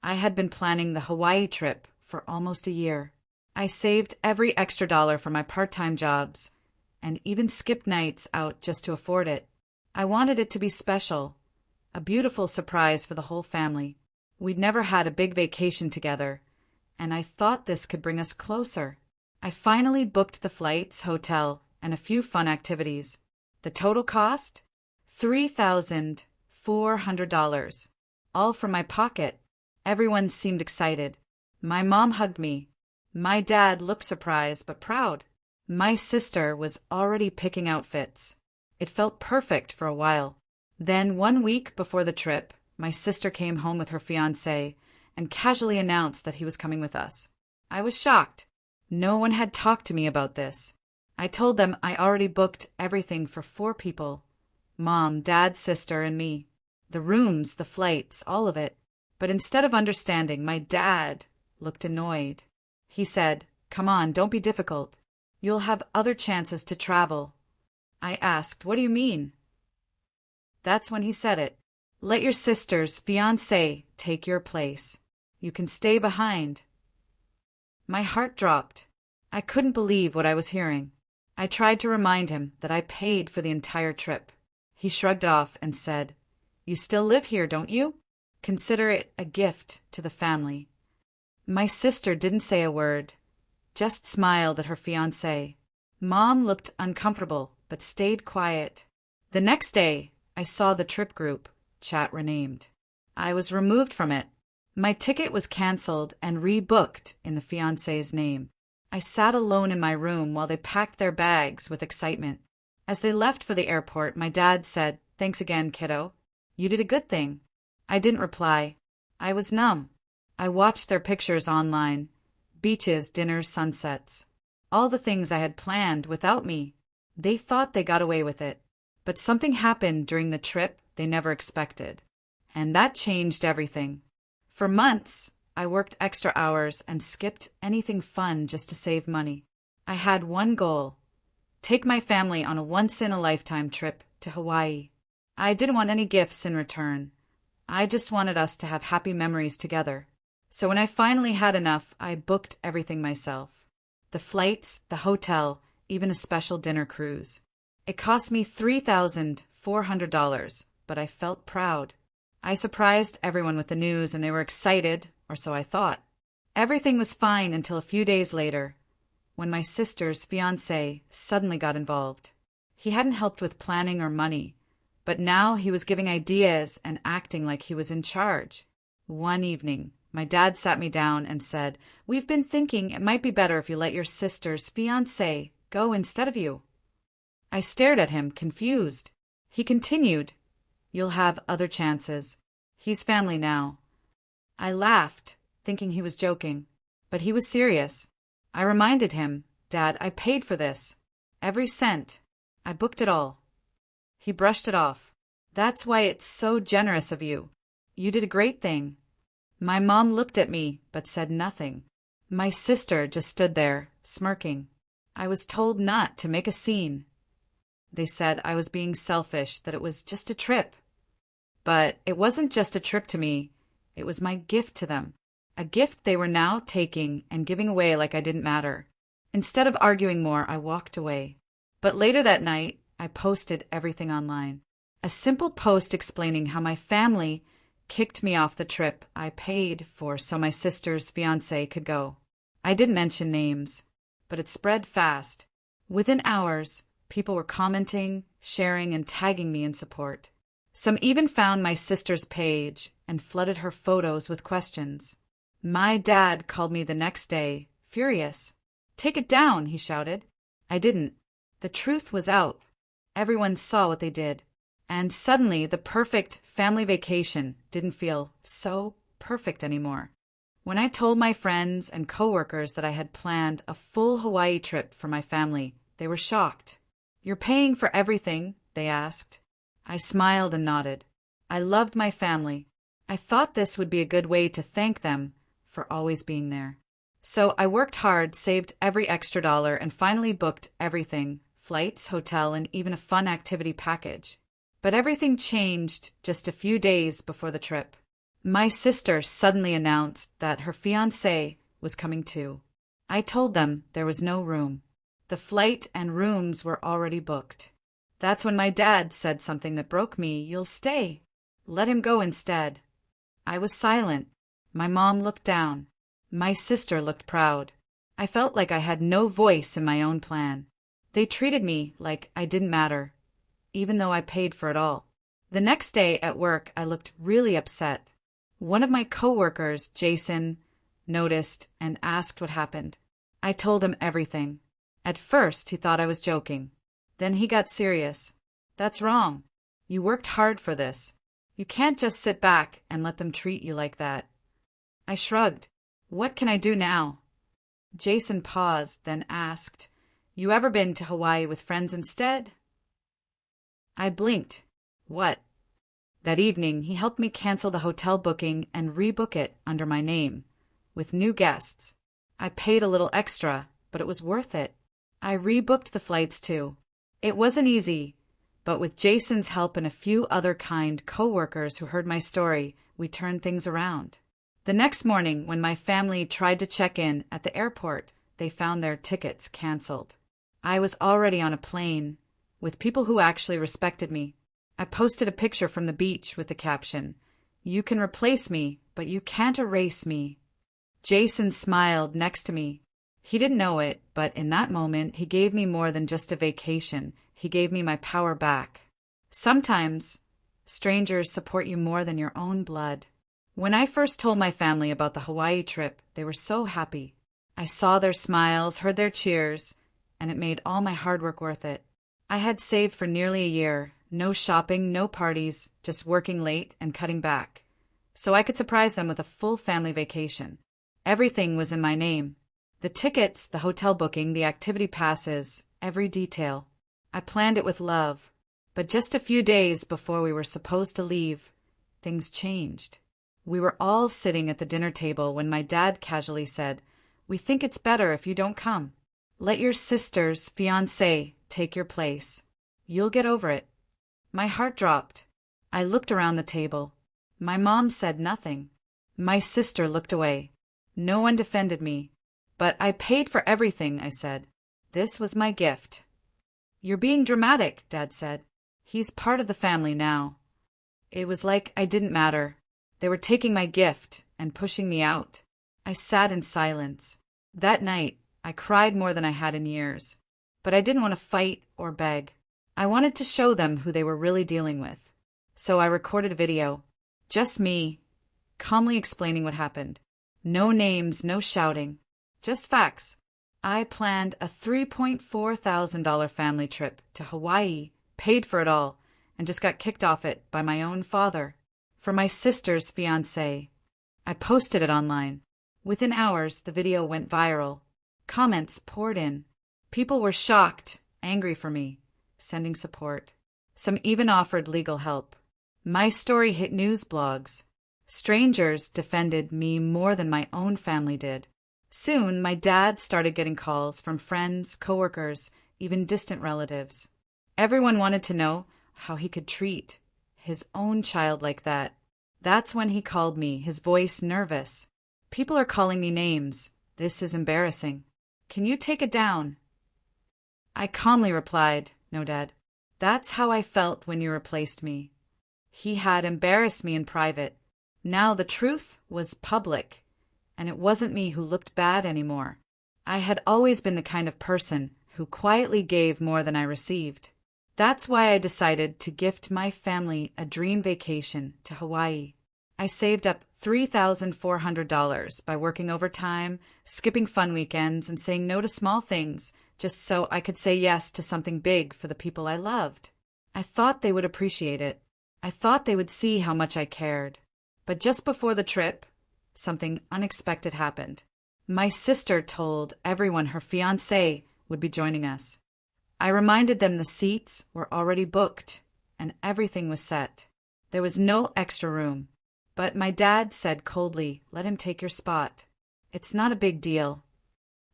I had been planning the Hawaii trip for almost a year. I saved every extra dollar from my part-time jobs and even skipped nights out just to afford it. I wanted it to be special, a beautiful surprise for the whole family. We'd never had a big vacation together, and I thought this could bring us closer. I finally booked the flights, hotel, and a few fun activities. The total cost? $3,400, all from my pocket. Everyone seemed excited. My mom hugged me. My dad looked surprised but proud. My sister was already picking outfits. It felt perfect for a while. Then, 1 week before the trip, my sister came home with her fiancé and casually announced that he was coming with us. I was shocked. No one had talked to me about this. I told them I already booked everything for 4 people. Mom, dad, sister, and me. The rooms, the flights, all of it. But instead of understanding, my dad looked annoyed. He said, "Come on, don't be difficult. You'll have other chances to travel." I asked, "What do you mean?" That's when he said it. "Let your sister's fiancé take your place. You can stay behind." My heart dropped. I couldn't believe what I was hearing. I tried to remind him that I paid for the entire trip. He shrugged it off and said, "You still live here, don't you? Consider it a gift to the family." My sister didn't say a word, just smiled at her fiancé. Mom looked uncomfortable, but stayed quiet. The next day, I saw the trip group chat renamed. I was removed from it. My ticket was canceled and rebooked in the fiancé's name. I sat alone in my room while they packed their bags with excitement. As they left for the airport, my dad said, "Thanks again, kiddo. You did a good thing." I didn't reply. I was numb. I watched their pictures online. Beaches, dinners, sunsets. All the things I had planned without me. They thought they got away with it. But something happened during the trip they never expected. And that changed everything. For months, I worked extra hours and skipped anything fun just to save money. I had one goal: take my family on a once-in-a-lifetime trip to Hawaii. I didn't want any gifts in return. I just wanted us to have happy memories together. So when I finally had enough, I booked everything myself. The flights, the hotel, even a special dinner cruise. It cost me $3,400, but I felt proud. I surprised everyone with the news and they were excited, or so I thought. Everything was fine until a few days later, when my sister's fiancé suddenly got involved. He hadn't helped with planning or money, but now he was giving ideas and acting like he was in charge. One evening, my dad sat me down and said, "We've been thinking it might be better if you let your sister's fiancé go instead of you." I stared at him, confused. He continued, "You'll have other chances. He's family now." I laughed, thinking he was joking, but he was serious. I reminded him, "Dad, I paid for this. Every cent. I booked it all." He brushed it off. "That's why it's so generous of you. You did a great thing." My mom looked at me, but said nothing. My sister just stood there, smirking. I was told not to make a scene. They said I was being selfish, that it was just a trip. But it wasn't just a trip to me. It was my gift to them. A gift they were now taking and giving away like I didn't matter. Instead of arguing more, I walked away. But later that night, I posted everything online. A simple post explaining how my family kicked me off the trip I paid for so my sister's fiancé could go. I didn't mention names, but it spread fast. Within hours, people were commenting, sharing, and tagging me in support. Some even found my sister's page and flooded her photos with questions. My dad called me the next day, furious. "Take it down," he shouted. I didn't. The truth was out. Everyone saw what they did. And suddenly, the perfect family vacation didn't feel so perfect anymore. When I told my friends and coworkers that I had planned a full Hawaii trip for my family, they were shocked. "You're paying for everything?" they asked. I smiled and nodded. I loved my family. I thought this would be a good way to thank them for always being there. So I worked hard, saved every extra dollar, and finally booked everything: flights, hotel, and even a fun activity package. But everything changed just a few days before the trip. My sister suddenly announced that her fiancé was coming too. I told them there was no room. The flight and rooms were already booked. That's when my dad said something that broke me. "You'll stay. Let him go instead." I was silent. My mom looked down. My sister looked proud. I felt like I had no voice in my own plan. They treated me like I didn't matter, even though I paid for it all. The next day at work, I looked really upset. One of my coworkers, Jason, noticed and asked what happened. I told him everything. At first, he thought I was joking. Then he got serious. "That's wrong. You worked hard for this. You can't just sit back and let them treat you like that." I shrugged. "What can I do now?" Jason paused, then asked, "You ever been to Hawaii with friends instead?" I blinked. "What?" That evening, he helped me cancel the hotel booking and rebook it under my name, with new guests. I paid a little extra, but it was worth it. I rebooked the flights too. It wasn't easy, but with Jason's help and a few other kind coworkers who heard my story, we turned things around. The next morning, when my family tried to check in at the airport, they found their tickets canceled. I was already on a plane, with people who actually respected me. I posted a picture from the beach with the caption, "You can replace me, but you can't erase me." Jason smiled next to me. He didn't know it, but in that moment, he gave me more than just a vacation. He gave me my power back. Sometimes, strangers support you more than your own blood. When I first told my family about the Hawaii trip, they were so happy. I saw their smiles, heard their cheers, and it made all my hard work worth it. I had saved for nearly a year. No shopping, no parties, just working late and cutting back, so I could surprise them with a full family vacation. Everything was in my name. The tickets, the hotel booking, the activity passes, every detail. I planned it with love. But just a few days before we were supposed to leave, things changed. We were all sitting at the dinner table when my dad casually said, "We think it's better if you don't come. Let your sister's fiancé take your place. You'll get over it." My heart dropped. I looked around the table. My mom said nothing. My sister looked away. No one defended me. "But I paid for everything," I said. "This was my gift." "You're being dramatic," Dad said. "He's part of the family now." It was like I didn't matter. They were taking my gift and pushing me out. I sat in silence. That night, I cried more than I had in years. But I didn't want to fight or beg. I wanted to show them who they were really dealing with. So I recorded a video. Just me, calmly explaining what happened. No names, no shouting. Just facts. I planned a $3,400 family trip to Hawaii, paid for it all, and just got kicked off it by my own father. For my sister's fiancé. I posted it online. Within hours, the video went viral. Comments poured in. People were shocked, angry for me, sending support. Some even offered legal help. My story hit news blogs. Strangers defended me more than my own family did. Soon, my dad started getting calls from friends, coworkers, even distant relatives. Everyone wanted to know how he could treat his own child like that. That's when he called me, his voice nervous. "People are calling me names. This is embarrassing. Can you take it down?" I calmly replied, "No, Dad. That's how I felt when you replaced me." He had embarrassed me in private. Now the truth was public, and it wasn't me who looked bad anymore. I had always been the kind of person who quietly gave more than I received. That's why I decided to gift my family a dream vacation to Hawaii. I saved up $3,400 by working overtime, skipping fun weekends, and saying no to small things, just so I could say yes to something big for the people I loved. I thought they would appreciate it. I thought they would see how much I cared. But just before the trip, something unexpected happened. My sister told everyone her fiancé would be joining us. I reminded them the seats were already booked and everything was set. There was no extra room. But my dad said coldly, "Let him take your spot. It's not a big deal."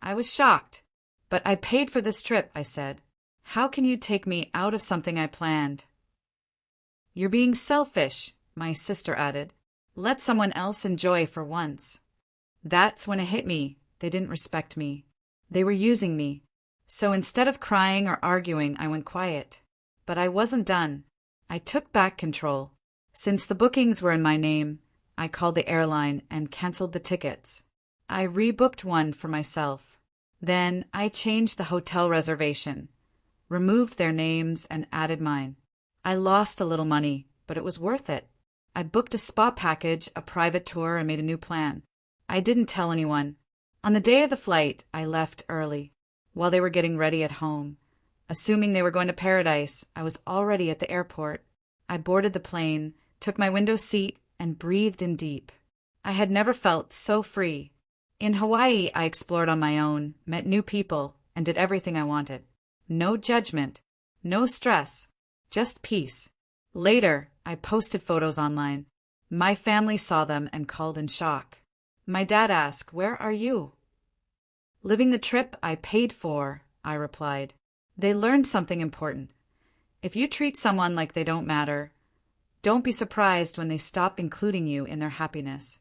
I was shocked. "But I paid for this trip," I said. "How can you take me out of something I planned?" "You're being selfish," my sister added. Let someone else enjoy for once. That's when it hit me. They didn't respect me. They were using me. So instead of crying or arguing, I went quiet. But I wasn't done. I took back control. Since the bookings were in my name, I called the airline and canceled the tickets. I rebooked one for myself. Then I changed the hotel reservation, removed their names, and added mine. I lost a little money, but it was worth it. I booked a spa package, a private tour, and made a new plan. I didn't tell anyone. On the day of the flight, I left early. While they were getting ready at home, assuming they were going to paradise, I was already at the airport. I boarded the plane, took my window seat, and breathed in deep. I had never felt so free. In Hawaii, I explored on my own, met new people, and did everything I wanted. No judgment, no stress, just peace. Later, I posted photos online. My family saw them and called in shock. My dad asked, "Where are you?" "Living the trip I paid for," I replied. They learned something important. If you treat someone like they don't matter, don't be surprised when they stop including you in their happiness.